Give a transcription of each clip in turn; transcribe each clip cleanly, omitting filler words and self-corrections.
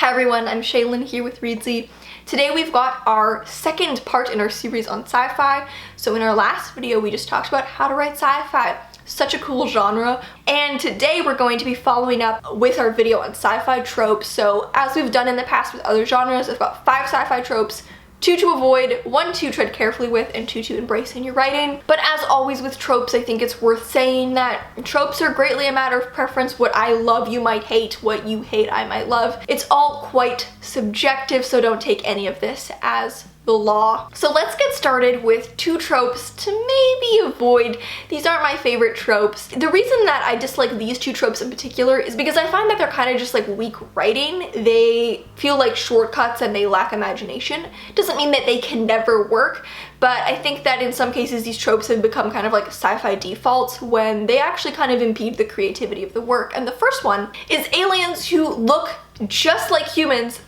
Hi everyone, I'm Shaylin here with Reedsy. Today we've got our second part in our series on sci-fi. So in our last video we just talked about how to write sci-fi. Such a cool genre. And today we're going to be following up with our video on sci-fi tropes. So as we've done in the past with other genres, I've got 5 sci-fi tropes, 2 to avoid, 1 to tread carefully with, and 2 to embrace in your writing. But as always with tropes, I think it's worth saying that tropes are greatly a matter of preference. What I love you might hate, what you hate I might love. It's all quite subjective, so don't take any of this as the law. So let's get started with 2 tropes to maybe avoid. These aren't my favorite tropes. The reason that I dislike these 2 tropes in particular is because I find that they're kind of just like weak writing. They feel like shortcuts and they lack imagination. Doesn't mean that they can never work, but I think that in some cases these tropes have become kind of like sci-fi defaults when they actually kind of impede the creativity of the work. And the first one is aliens who look just like humans,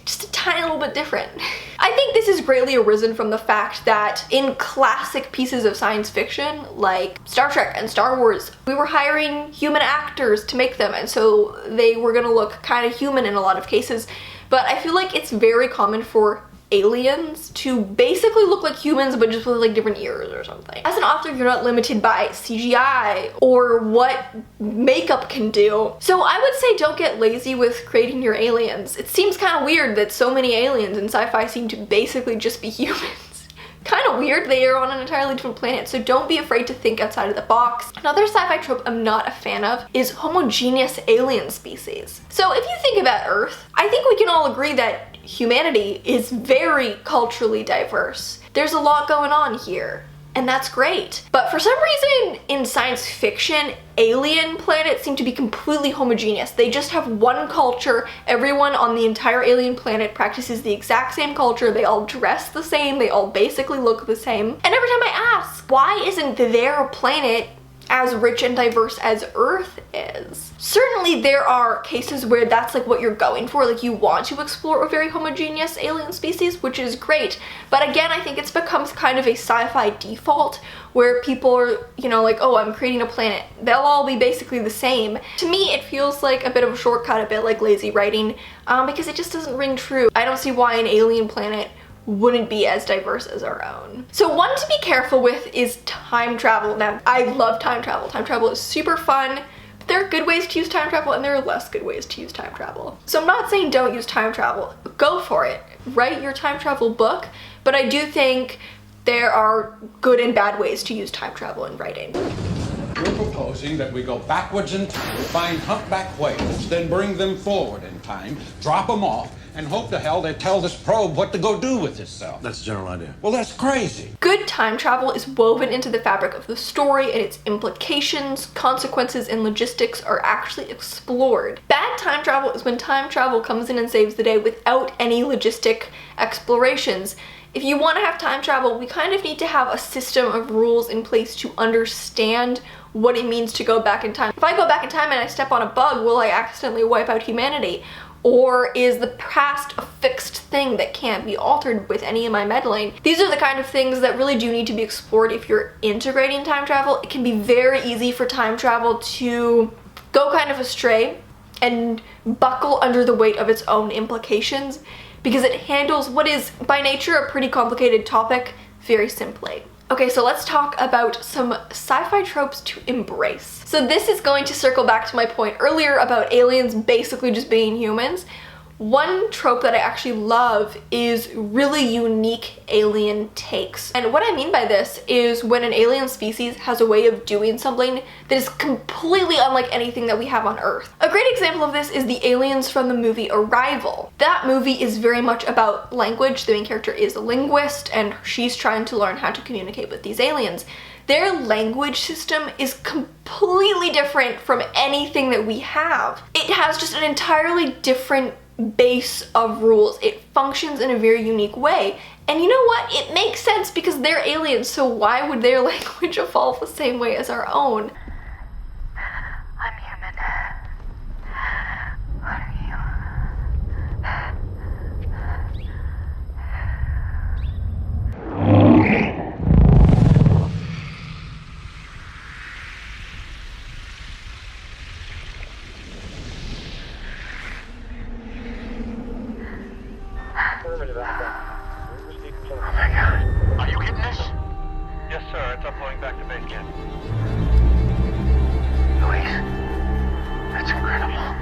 just a tiny little bit different. I think this has greatly arisen from the fact that in classic pieces of science fiction like Star Trek and Star Wars, we were hiring human actors to make them, and so they were gonna look kind of human in a lot of cases. But I feel like it's very common for aliens to basically look like humans but just with like different ears or something. As an author, you're not limited by CGI or what makeup can do. So I would say don't get lazy with creating your aliens. It seems kind of weird that so many aliens in sci-fi seem to basically just be humans. Kind of weird, they are on an entirely different planet, so don't be afraid to think outside of the box. Another sci-fi trope I'm not a fan of is homogeneous alien species. So if you think about Earth, I think we can all agree that humanity is very culturally diverse. There's a lot going on here, and that's great. But for some reason in science fiction, alien planets seem to be completely homogeneous. They just have one culture. Everyone on the entire alien planet practices the exact same culture. They all dress the same. They all basically look the same. And every time I ask, why isn't their planet as rich and diverse as Earth is? Certainly there are cases where that's like what you're going for, like you want to explore a very homogeneous alien species, which is great. But again, I think it's become kind of a sci-fi default where people are, you know, like, oh, I'm creating a planet. They'll all be basically the same. To me, it feels like a bit of a shortcut, a bit like lazy writing, because it just doesn't ring true. I don't see why an alien planet wouldn't be as diverse as our own. So one to be careful with is time travel. Now, I love time travel. Time travel is super fun, but there are good ways to use time travel and there are less good ways to use time travel. So I'm not saying don't use time travel. Go for it. Write your time travel book, but I do think there are good and bad ways to use time travel in writing. We're proposing that we go backwards in time, find humpback whales, then bring them forward in time, drop them off, and hope to hell they tell this probe what to go do with this cell. That's the general idea. Well, that's crazy. Good time travel is woven into the fabric of the story, and its implications, consequences, and logistics are actually explored. Bad time travel is when time travel comes in and saves the day without any logistic explorations. If you want to have time travel, we kind of need to have a system of rules in place to understand what it means to go back in time. If I go back in time and I step on a bug, will I accidentally wipe out humanity? Or is the past a fixed thing that can't be altered with any of my meddling? These are the kind of things that really do need to be explored if you're integrating time travel. It can be very easy for time travel to go kind of astray and buckle under the weight of its own implications because it handles what is by nature a pretty complicated topic very simply. Okay, so let's talk about some sci-fi tropes to embrace. So this is going to circle back to my point earlier about aliens basically just being humans. One trope that I actually love is really unique alien takes. And what I mean by this is when an alien species has a way of doing something that is completely unlike anything that we have on Earth. A great example of this is the aliens from the movie Arrival. That movie is very much about language. The main character is a linguist and she's trying to learn how to communicate with these aliens. Their language system is completely different from anything that we have. It has just an entirely different base of rules. It functions in a very unique way. And you know what? It makes sense because they're aliens, so why would their language evolve the same way as our own? I'm human. What are you? Jets uploading back to base camp. Louise, that's incredible.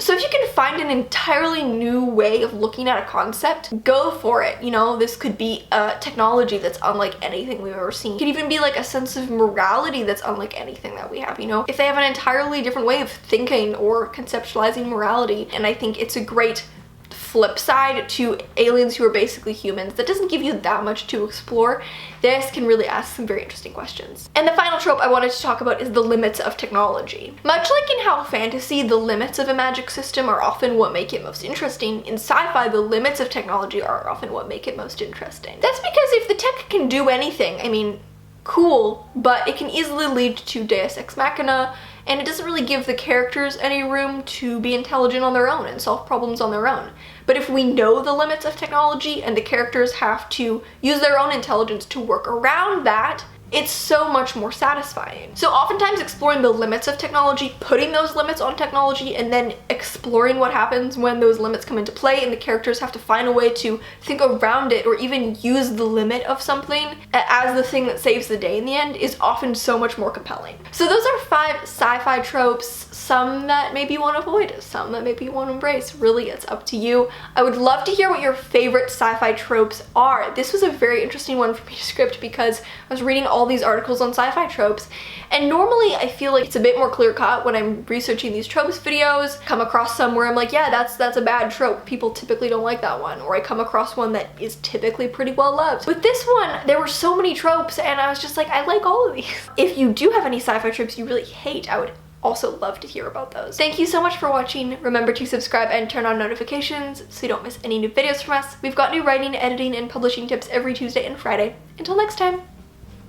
So if you can find an entirely new way of looking at a concept, go for it. You know, this could be a technology that's unlike anything we've ever seen. It could even be like a sense of morality that's unlike anything that we have, you know? If they have an entirely different way of thinking or conceptualizing morality, and I think it's a great flip side to aliens who are basically humans that doesn't give you that much to explore, this can really ask some very interesting questions. And the final trope I wanted to talk about is the limits of technology. Much like in how fantasy, the limits of a magic system are often what make it most interesting, in sci-fi, the limits of technology are often what make it most interesting. That's because if the tech can do anything, I mean, cool, but it can easily lead to Deus Ex Machina, and it doesn't really give the characters any room to be intelligent on their own and solve problems on their own. But if we know the limits of technology and the characters have to use their own intelligence to work around that, it's so much more satisfying. So oftentimes exploring the limits of technology, putting those limits on technology, and then exploring what happens when those limits come into play and the characters have to find a way to think around it or even use the limit of something as the thing that saves the day in the end is often so much more compelling. So those are 5 sci-fi tropes, some that maybe you want to avoid, some that maybe you want to embrace. Really, it's up to you. I would love to hear what your favorite sci-fi tropes are. This was a very interesting one for me to script because I was reading all these articles on sci-fi tropes, and normally I feel like it's a bit more clear-cut when I'm researching these tropes videos, come across some where I'm like, yeah, that's a bad trope, people typically don't like that one, or I come across one that is typically pretty well loved. With this one, there were so many tropes and I was just like, I like all of these. If you do have any sci-fi tropes you really hate, I would also love to hear about those. Thank you so much for watching. Remember to subscribe and turn on notifications so you don't miss any new videos from us. We've got new writing, editing, and publishing tips every Tuesday and Friday. Until next time,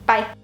bye.